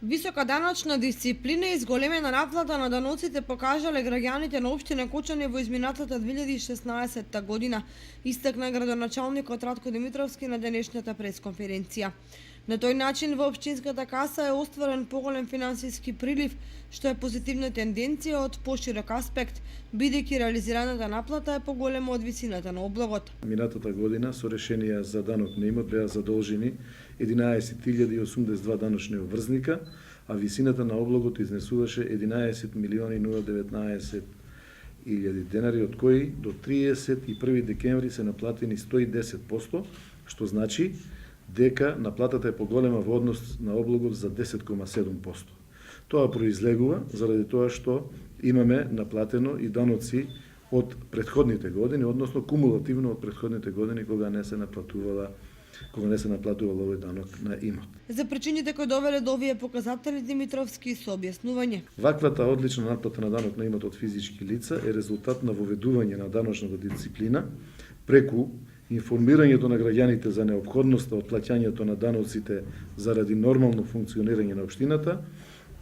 Висока даночна дисциплина и зголемена наплата на даноците покажале граѓаните на општина Кочани во изминатата 2016 година, истакна градоначалникот Радко Димитровски на денешната пресконференција. На тој начин во општинската каса е остварен поголем финансиски прилив, што е позитивна тенденција од поширок аспект, бидејќи реализираната наплата е поголема од висината на облогот. Минатата година со решенија за данок на имот беа задолжени 11.082 даночни обврзника, а висината на облогот изнесуваше 11.019.000 денари, од кои до 31 декември се наплатени 110%, што значи дека наплатата е поголема во однос на облогот за 10,7%. Тоа произлегува заради тоа што имаме наплатено и даноци од претходните години, односно кумулативно од претходните години кога не се наплатувал овој данок на имот. За причините кои довеле до овие показатели Димитровски со објаснување. Ваквата одлична наплата на данок на имот од физички лица е резултат на воведување на даночната дисциплина преку информирањето на граѓаните за неопходноста од плаќањето на даноците заради нормално функционирање на општината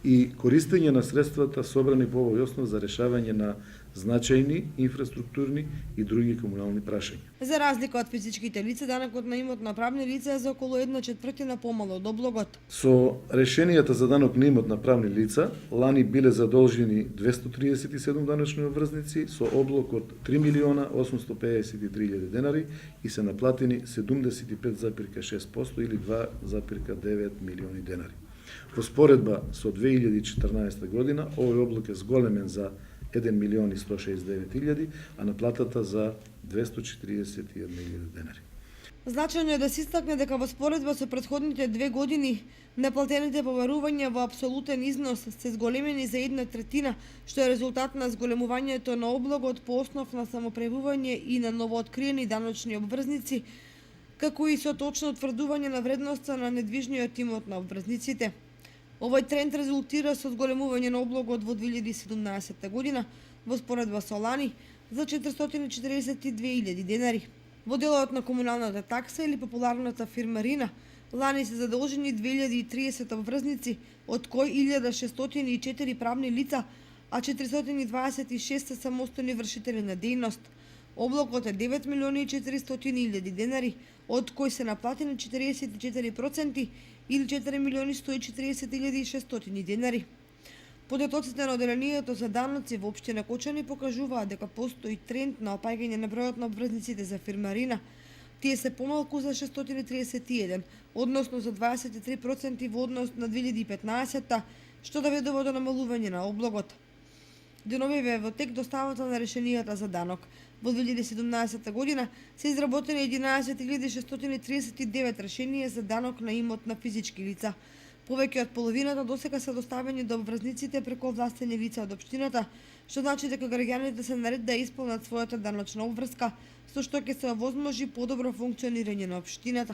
и користење на средствата собрани по овој основ за решавање на значајни инфраструктурни и други комунални прашања. За разлика од физичките лица, данокот на имот на правни лица е за околу 1/4 помало од облогот. Со решенијата за данок на имот на правни лица, лани биле задолжени 237 даночни обврзници со облог од 3.853.000 денари и се наплатени 75,6% или 2,9 милиони денари. Во споредба со 2014 година, овој облог е зголемен за 1.169.000, а наплатата за 241.000 денари. Значајно е да се истакне дека во споредба со претходните 2 години неплатените побарувања во апсолутен износ се зголемени за 1/3, што е резултат на зголемувањето на облогот по основ на самопрејавување и на новооткриени даночни обврзници, како и со точно утврдување на вредноста на недвижниот имот на обврзниците. Овој тренд резултира со зголемување на облогот во 2017 година во споредба со лани за 442.000 денари. Во делот на комуналната такса или популарната фирмарина, лани се задолжени 2030 обврзници, од кои 1604 правни лица, а 426 се самостојни вршители на дејност. Облогот е 9.400.000 денари, од кои се наплатени 44% или 4.140.600 денари. Податоците на одделението за даноци во општина Кочани покажуваат дека постои тренд на опаѓање на бројот на обврзниците за фирмарина. Тие се помалку за 631, односно за 23% во однос на 2015, што доведува до намалување на облогот. Деновиве во тек доставата на решенијата за данок. Во 2017 година се изработени 11.639 решенија за данок на имот на физички лица. Повеќе од половината досега се доставени до обврзниците преку овластени лица од општината, што значи дека граѓаните се наред да исполнат својата даночна обврска, со што ќе се овозможи подобро функционирање на општината.